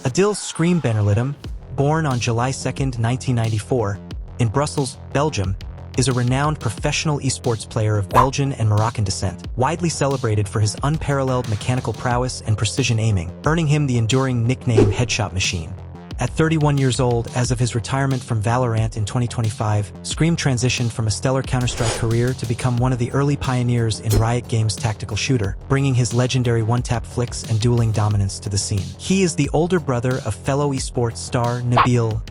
Adil ScreaM Benirlidum, born on July 2, 1994, in Brussels, Belgium, is a renowned professional esports player of Belgian and Moroccan descent, widely celebrated for his unparalleled mechanical prowess and precision aiming, earning him the enduring nickname Headshot Machine. At 31 years old, as of his retirement from Valorant in 2025, ScreaM transitioned from a stellar Counter-Strike career to become one of the early pioneers in Riot Games' tactical shooter, bringing his legendary one-tap flicks and dueling dominance to the scene. He is the older brother of fellow esports star Nivira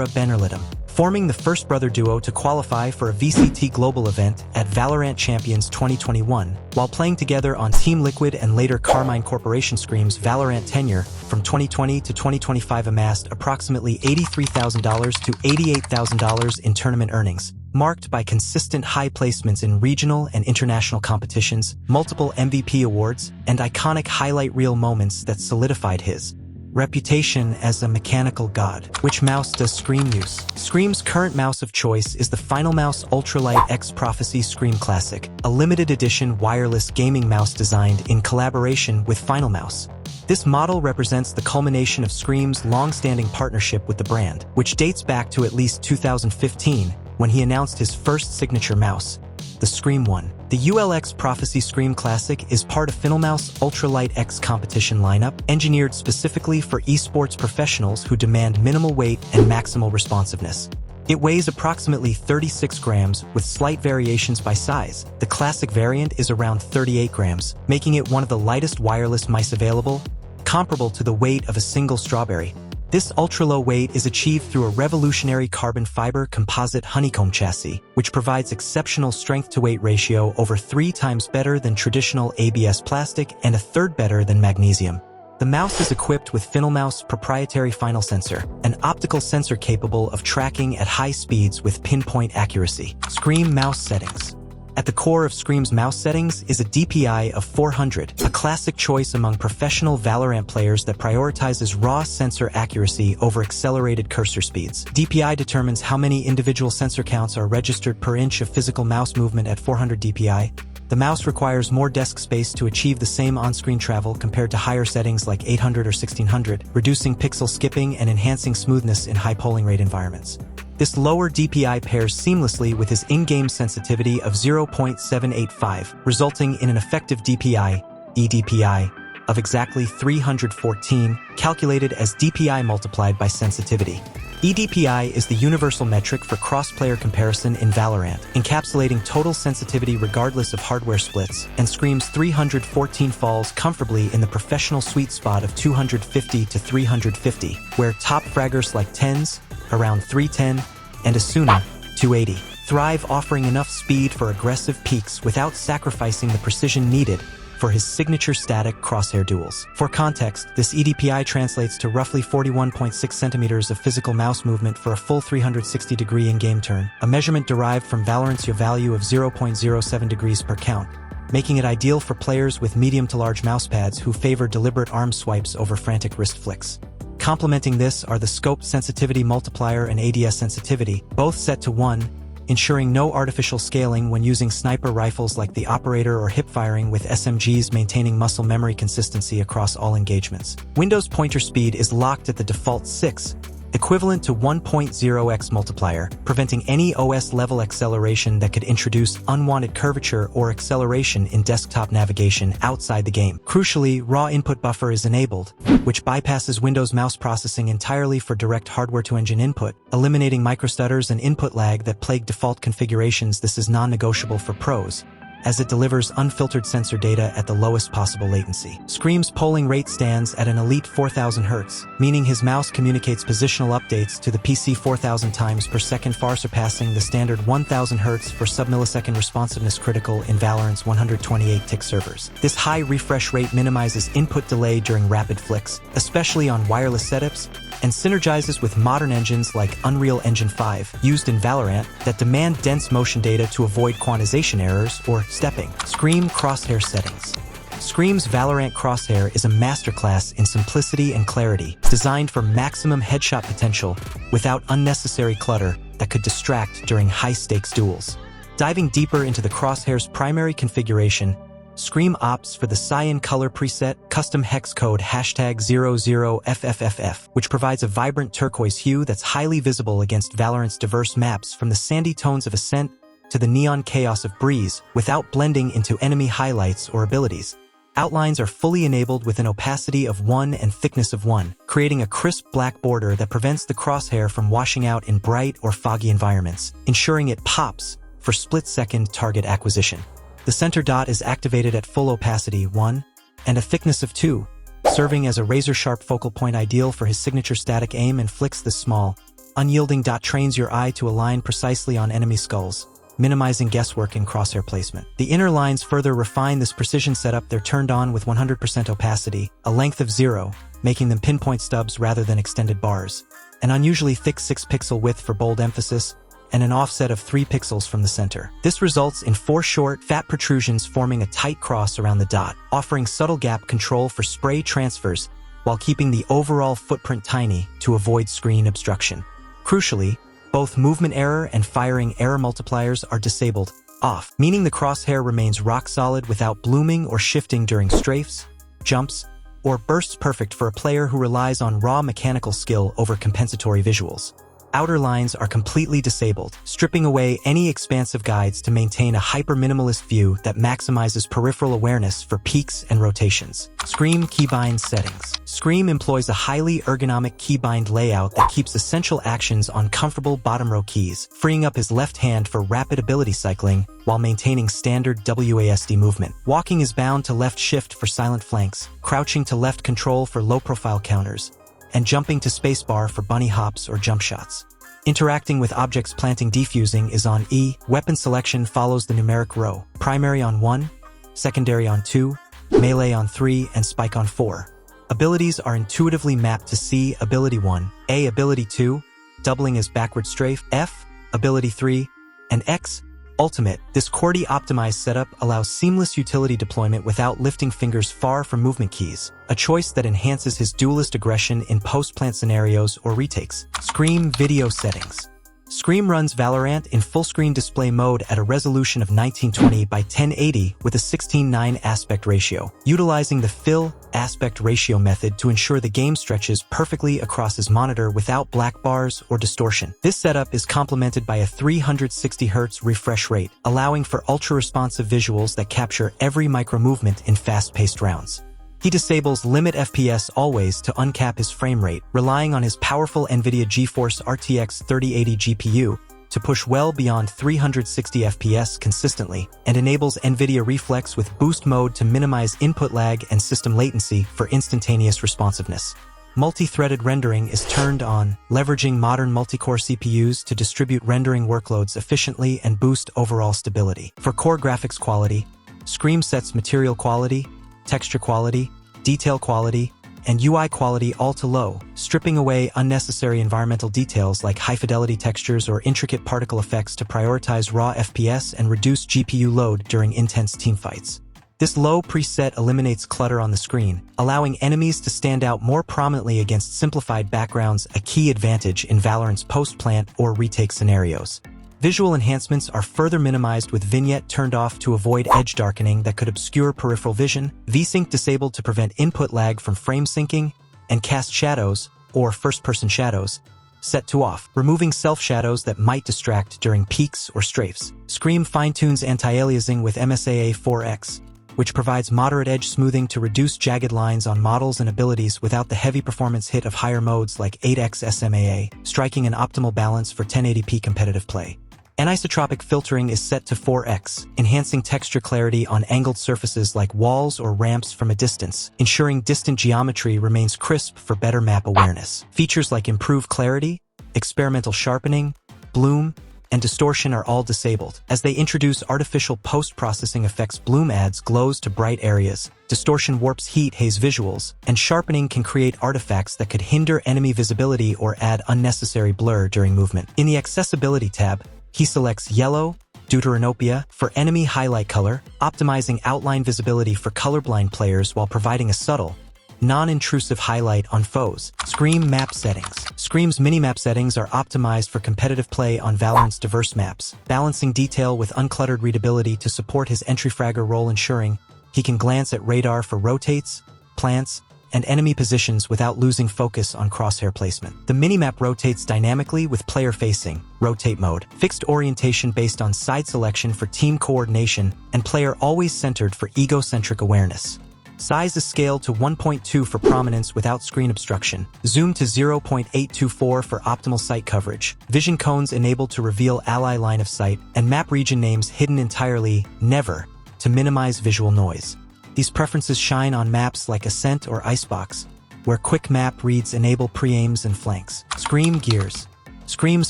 Benirlidum, forming the first brother duo to qualify for a VCT Global event at Valorant Champions 2021, while playing together on Team Liquid and later Carmine Corporation. ScreaM's Valorant tenure from 2020 to 2025 amassed approximately $83,000 to $88,000 in tournament earnings, marked by consistent high placements in regional and international competitions, multiple MVP awards, and iconic highlight reel moments that solidified his reputation as a mechanical god. Which mouse does ScreaM use? ScreaM's current mouse of choice is the Finalmouse Ultralight X Prophecy ScreaM Classic, a limited edition wireless gaming mouse designed in collaboration with Finalmouse. This model represents the culmination of ScreaM's long-standing partnership with the brand, which dates back to at least 2015, when he announced his first signature mouse, the ScreaM 1. The ULX Prophecy ScreaM Classic is part of Finalmouse Ultralight X competition lineup, engineered specifically for esports professionals who demand minimal weight and maximal responsiveness. It weighs approximately 36 grams, with slight variations by size. The classic variant is around 38 grams, making it one of the lightest wireless mice available, comparable to the weight of a single strawberry. This ultra-low weight is achieved through a revolutionary carbon fiber composite honeycomb chassis, which provides exceptional strength-to-weight ratio over 3 times better than traditional ABS plastic and a third better than magnesium. The mouse is equipped with Finalmouse proprietary Final Sensor, an optical sensor capable of tracking at high speeds with pinpoint accuracy. ScreaM Mouse Settings. At the core of ScreaM's mouse settings is a DPI of 400, a classic choice among professional Valorant players that prioritizes raw sensor accuracy over accelerated cursor speeds. DPI determines how many individual sensor counts are registered per inch of physical mouse movement at 400 DPI. The mouse requires more desk space to achieve the same on-screen travel compared to higher settings like 800 or 1600, reducing pixel skipping and enhancing smoothness in high polling rate environments. This lower DPI pairs seamlessly with his in-game sensitivity of 0.785, resulting in an effective DPI, eDPI, of exactly 314, calculated as DPI multiplied by sensitivity. eDPI is the universal metric for cross-player comparison in Valorant, encapsulating total sensitivity regardless of hardware splits, and ScreaM's 314 falls comfortably in the professional sweet spot of 250 to 350, where top fraggers like Tens, around 310, and Asuna, 280, thrive, offering enough speed for aggressive peaks without sacrificing the precision needed for his signature static crosshair duels. For context, this eDPI translates to roughly 41.6 centimeters of physical mouse movement for a full 360-degree in-game turn, a measurement derived from Valorant's value of 0.07 degrees per count, making it ideal for players with medium to large mousepads who favor deliberate arm swipes over frantic wrist flicks. Complementing this are the scope sensitivity multiplier and ADS sensitivity, both set to 1, ensuring no artificial scaling when using sniper rifles like the Operator or hip firing with SMGs, maintaining muscle memory consistency across all engagements. Windows pointer speed is locked at the default 6, equivalent to 1.0x multiplier, preventing any OS-level acceleration that could introduce unwanted curvature or acceleration in desktop navigation outside the game. Crucially, raw input buffer is enabled, which bypasses Windows mouse processing entirely for direct hardware-to-engine input, eliminating microstutters and input lag that plague default configurations. This is non-negotiable for pros, as it delivers unfiltered sensor data at the lowest possible latency. ScreaM's polling rate stands at an elite 4000 Hz, meaning his mouse communicates positional updates to the PC 4000 times per second, far surpassing the standard 1000 Hz for sub-millisecond responsiveness, critical in Valorant's 128-tick servers. This high refresh rate minimizes input delay during rapid flicks, especially on wireless setups, and synergizes with modern engines like Unreal Engine 5, used in Valorant, that demand dense motion data to avoid quantization errors or stepping. ScreaM Crosshair Settings. ScreaM's Valorant Crosshair is a masterclass in simplicity and clarity, designed for maximum headshot potential without unnecessary clutter that could distract during high-stakes duels. Diving deeper into the Crosshair's primary configuration, ScreaM opts for the cyan color preset, custom hex code #00FFFF, which provides a vibrant turquoise hue that's highly visible against Valorant's diverse maps, from the sandy tones of Ascent to the neon chaos of Breeze, without blending into enemy highlights or abilities. Outlines are fully enabled with an opacity of 1 and thickness of 1, creating a crisp black border that prevents the crosshair from washing out in bright or foggy environments, ensuring it pops for split-second target acquisition. The center dot is activated at full opacity 1 and a thickness of 2, serving as a razor-sharp focal point ideal for his signature static aim and flicks. The small, unyielding dot trains your eye to align precisely on enemy skulls, minimizing guesswork in crosshair placement. The inner lines further refine this precision setup. They're turned on with 100% opacity, a length of 0, making them pinpoint stubs rather than extended bars, an unusually thick 6-pixel width for bold emphasis, and an offset of 3 pixels from the center. This results in 4 short, fat protrusions forming a tight cross around the dot, offering subtle gap control for spray transfers while keeping the overall footprint tiny to avoid screen obstruction. Crucially, both movement error and firing error multipliers are disabled, off, meaning the crosshair remains rock solid without blooming or shifting during strafes, jumps, or bursts, perfect for a player who relies on raw mechanical skill over compensatory visuals. Outer lines are completely disabled, stripping away any expansive guides to maintain a hyper-minimalist view that maximizes peripheral awareness for peaks and rotations. ScreaM keybind settings. ScreaM employs a highly ergonomic keybind layout that keeps essential actions on comfortable bottom-row keys, freeing up his left hand for rapid ability cycling while maintaining standard WASD movement. Walking is bound to left shift for silent flanks, crouching to left control for low-profile counters, and jumping to spacebar for bunny hops or jump shots. Interacting with objects, planting defusing is on E. Weapon selection follows the numeric row. Primary on 1, secondary on 2, melee on 3, and spike on 4. Abilities are intuitively mapped to C. Ability 1, A. Ability 2, doubling as backward strafe, F. Ability 3, and X. Ultimate. This QWERTY optimized setup allows seamless utility deployment without lifting fingers far from movement keys, a choice that enhances his duelist aggression in post-plant scenarios or retakes. ScreaM video settings. ScreaM runs Valorant in full-screen display mode at a resolution of 1920 by 1080 with a 16:9 aspect ratio, utilizing the fill aspect ratio method to ensure the game stretches perfectly across his monitor without black bars or distortion. This setup is complemented by a 360 Hz refresh rate, allowing for ultra-responsive visuals that capture every micro-movement in fast-paced rounds. He disables limit FPS always to uncap his frame rate, relying on his powerful Nvidia GeForce RTX 3080 GPU to push well beyond 360 FPS consistently, and enables Nvidia Reflex with boost mode to minimize input lag and system latency for instantaneous responsiveness. Multi-threaded rendering is turned on, leveraging modern multi-core CPUs to distribute rendering workloads efficiently and boost overall stability. For core graphics quality, ScreaM sets material quality, texture quality, detail quality, and UI quality all to low, stripping away unnecessary environmental details like high-fidelity textures or intricate particle effects to prioritize raw FPS and reduce GPU load during intense teamfights. This low preset eliminates clutter on the screen, allowing enemies to stand out more prominently against simplified backgrounds, a key advantage in Valorant's post-plant or retake scenarios. Visual enhancements are further minimized with vignette turned off to avoid edge darkening that could obscure peripheral vision, VSync disabled to prevent input lag from frame syncing, and cast shadows, or first-person shadows, set to off, removing self-shadows that might distract during peaks or strafes. ScreaM fine-tunes anti-aliasing with MSAA 4X, which provides moderate edge smoothing to reduce jagged lines on models and abilities without the heavy performance hit of higher modes like 8X SMAA, striking an optimal balance for 1080p competitive play. Anisotropic filtering is set to 4X, enhancing texture clarity on angled surfaces like walls or ramps from a distance, ensuring distant geometry remains crisp for better map awareness. Features like improved clarity, experimental sharpening, bloom, and distortion are all disabled. As they introduce artificial post-processing effects, bloom adds glows to bright areas, distortion warps heat haze visuals, and sharpening can create artifacts that could hinder enemy visibility or add unnecessary blur during movement. In the Accessibility tab, he selects Yellow, Deuteranopia, for enemy highlight color, optimizing outline visibility for colorblind players while providing a subtle, non-intrusive highlight on foes. ScreaM map settings. ScreaM's minimap settings are optimized for competitive play on Valorant's diverse maps, balancing detail with uncluttered readability to support his entry fragger role, ensuring He can glance at radar for rotates, plants, and enemy positions without losing focus on crosshair placement. The minimap rotates dynamically with player-facing, rotate mode, fixed orientation based on side selection for team coordination, and player always centered for egocentric awareness. Size is scaled to 1.2 for prominence without screen obstruction. Zoom to 0.824 for optimal sight coverage. Vision cones enabled to reveal ally line of sight, and map region names hidden entirely, never, to minimize visual noise. These preferences shine on maps like Ascent or Icebox, where quick map reads enable pre-aims and flanks. ScreaM gears. ScreaM's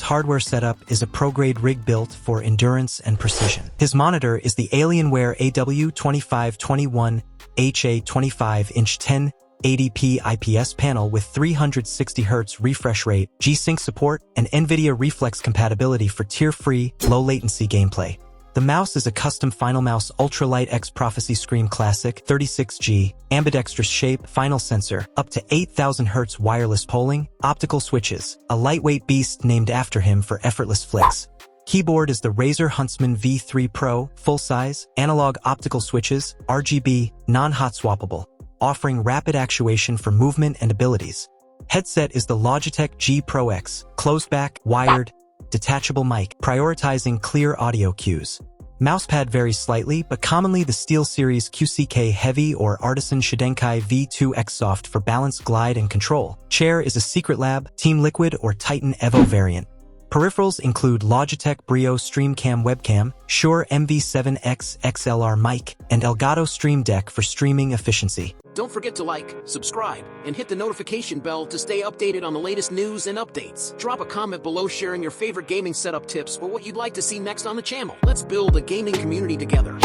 hardware setup is a pro-grade rig built for endurance and precision. His monitor is the Alienware AW2521 HA 25-inch 1080p IPS panel with 360Hz refresh rate, G-Sync support, and Nvidia Reflex compatibility for tier-free, low-latency gameplay. The mouse is a custom Final Mouse Ultralight X Prophecy ScreaM Classic 36G, ambidextrous shape, final sensor, up to 8,000 Hz wireless polling, optical switches, a lightweight beast named after him for effortless flicks. Keyboard is the Razer Huntsman V3 Pro, full-size, analog optical switches, RGB, non-hot swappable, offering rapid actuation for movement and abilities. Headset is the Logitech G Pro X, closed-back, wired, detachable mic, prioritizing clear audio cues. Mousepad varies slightly, but commonly the SteelSeries QCK Heavy or Artisan Shidenkai V2X Soft for balance, glide, and control. Chair is a Secret Lab, Team Liquid, or Titan Evo variant. Peripherals include Logitech Brio StreamCam webcam, Shure MV7X XLR mic, and Elgato Stream Deck for streaming efficiency. Don't forget to like, subscribe, and hit the notification bell to stay updated on the latest news and updates. Drop a comment below sharing your favorite gaming setup tips or what you'd like to see next on the channel. Let's build a gaming community together.